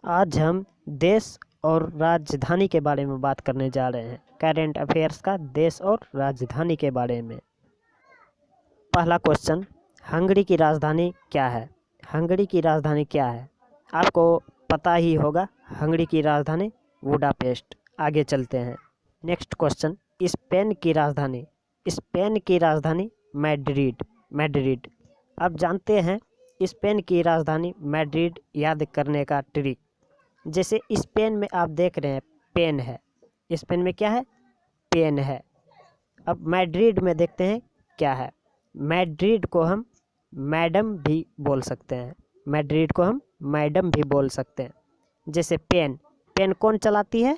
आज हम देश और राजधानी के बारे में बात करने जा रहे हैं। करंट अफेयर्स का देश और राजधानी के बारे में। पहला क्वेश्चन, हंगरी की राजधानी क्या है? हंगरी की राजधानी क्या है? आपको पता ही होगा, हंगरी की राजधानी बुडापेस्ट। आगे चलते हैं। नेक्स्ट क्वेश्चन, स्पेन की राजधानी। स्पेन की राजधानी मैड्रिड। मैड्रिड। आप जानते हैं स्पेन की राजधानी मैड्रिड याद करने का ट्रिक। जैसे स्पेन में आप देख रहे हैं पेन है, स्पेन में क्या है? पेन है। अब मैड्रिड में देखते हैं क्या है। मैड्रिड को हम मैडम भी बोल सकते हैं। मैड्रिड को हम मैडम भी बोल सकते हैं। जैसे पेन, पेन कौन चलाती है?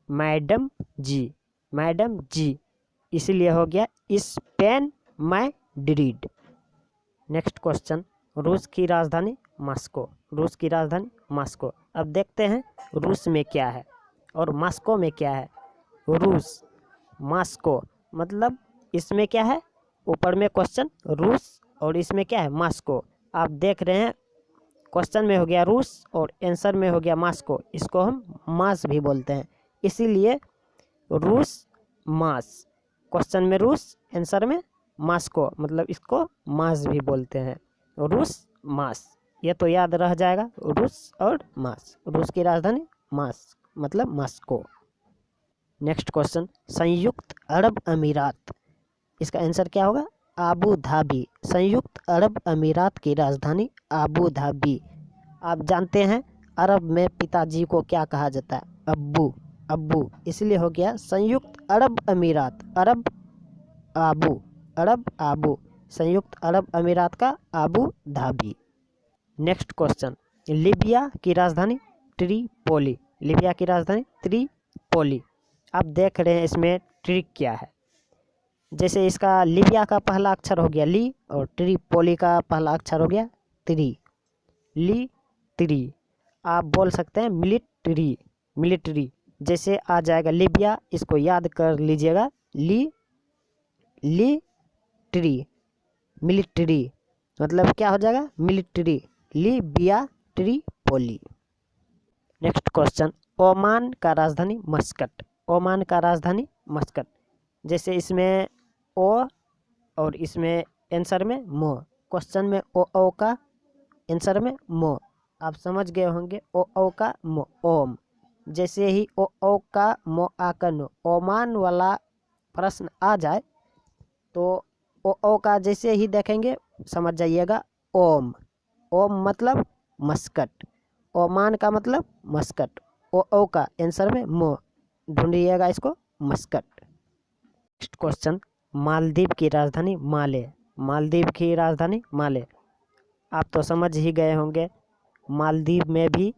मैडम जी। मैडम जी, इसीलिए हो गया स्पेन मैड्रिड। नेक्स्ट क्वेश्चन, रूस की राजधानी मॉस्को। रूस की राजधानी मॉस्को। अब देखते हैं रूस में क्या है और मॉस्को में क्या है। रूस, मॉस्को, मतलब इसमें क्या है? ऊपर में क्वेश्चन रूस और इसमें क्या है? मॉस्को। आप देख रहे हैं क्वेश्चन में हो गया रूस और आंसर में हो गया मॉस्को। इसको हम मास भी बोलते हैं, इसीलिए रूस मास। क्वेश्चन में रूस, आंसर में मॉस्को, मतलब इसको मास भी बोलते हैं। रूस मास, ये तो याद रह जाएगा, रूस और मास। रूस की राजधानी मास मतलब मॉस्को। नेक्स्ट क्वेश्चन, संयुक्त अरब अमीरात। इसका आंसर क्या होगा? Abu Dhabi. संयुक्त अरब अमीरात की राजधानी आबू धाबी। आप जानते हैं अरब में पिताजी को क्या कहा जाता है? अब्बू। अब्बू, इसलिए हो गया संयुक्त अरब अमीरात। अरब आबू, अरब आबू, संयुक्त अरब अमीरात का Abu Dhabi. Next question, Libya की राजधानी ट्रिपोली। लीबिया की राजधानी ट्रिपोली। आप देख रहे हैं इसमें ट्रिक क्या है। जैसे इसका लीबिया का पहला अक्षर हो गया ली और ट्रिपोली का पहला अक्षर हो गया त्री। ली त्री। आप बोल सकते हैं मिलिट्री। मिलिट्री जैसे आ जाएगा लीबिया, इसको याद कर लीजिएगा। ली ट्री, मिलिट्री, मतलब क्या हो जाएगा? Military. Libya Tripoli. Next question, Oman का राजधानी मस्कट। ओमान का राजधानी मस्कट। जैसे इसमें ओ और इसमें आंसर में मो। क्वेश्चन में ओ का, आंसर में मो। आप समझ गए होंगे ओ का मो, ओम। जैसे ही ओ का मो आकर नो, ओमान वाला प्रश्न आ जाए तो ओ का जैसे ही देखेंगे समझ जाइएगा ओम। ओम मतलब मस्कट। ओमान का मतलब मस्कट। ओ का आंसर में मो, ढूंढिएगा इसको, मस्कट। नेक्स्ट क्वेश्चन, मालदीव की राजधानी माले। मालदीव की राजधानी माले। आप तो समझ ही गए होंगे मालदीव में भी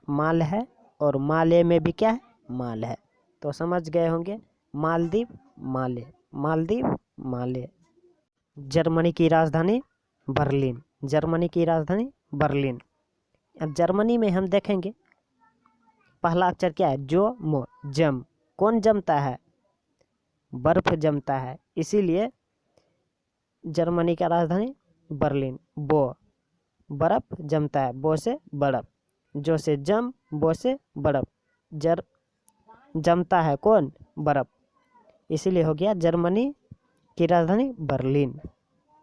माल है और माले में भी क्या है? माल है। तो समझ गए होंगे मालदीव माले, मालदीव माले। जर्मनी की राजधानी बर्लिन। जर्मनी की राजधानी बर्लिन। अब जर्मनी में हम देखेंगे पहला अक्षर क्या है? जो मो, जम। कौन जमता है? बर्फ जमता है, इसीलिए जर्मनी का राजधानी बर्लिन। बो, बर्फ जमता है, बो से बर्फ, जो से जम, बो से बर्फ। जमता है कौन? बर्फ, इसीलिए हो गया जर्मनी की राजधानी बर्लिन।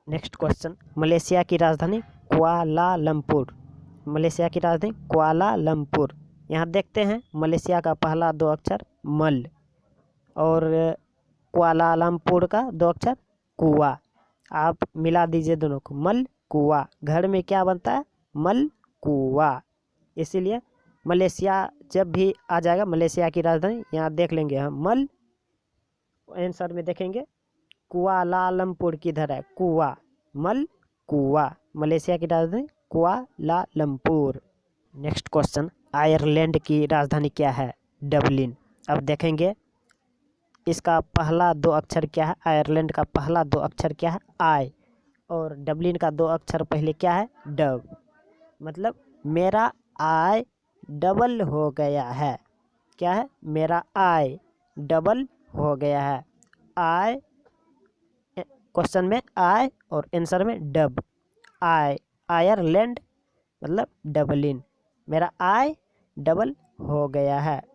नेक्स्ट क्वेश्चन, मलेशिया की राजधानी कुआलालंपुर। मलेशिया की राजधानी कुआलालंपुर। यहाँ देखते हैं मलेशिया का पहला दो अक्षर मल और कुआलालंपुर का दो अक्षर कुआ। आप मिला दीजिए दोनों को, मल कुआ। घर में क्या बनता है? मल कुआ। इसीलिए मलेशिया जब भी आ जाएगा मलेशिया की राजधानी, यहाँ देख लेंगे हम मल, आंसर में देखेंगे कुआलालंपुर किधर है? कुआ, मल कुआ। मलेशिया की राजधानी कुआलालंपुर। नेक्स्ट क्वेश्चन, आयरलैंड की राजधानी क्या है? डबलिन। अब देखेंगे इसका पहला दो अक्षर क्या है? आयरलैंड का पहला दो अक्षर क्या है? आई। और डबलिन का दो अक्षर पहले क्या है? डब। मतलब मेरा आई डबल हो गया है। क्या है? मेरा आई डबल हो गया है। आई, क्वेश्चन में आई और आंसर में डब। आई, आयरलैंड मतलब डबलिन। मेरा आई डबल हो गया है।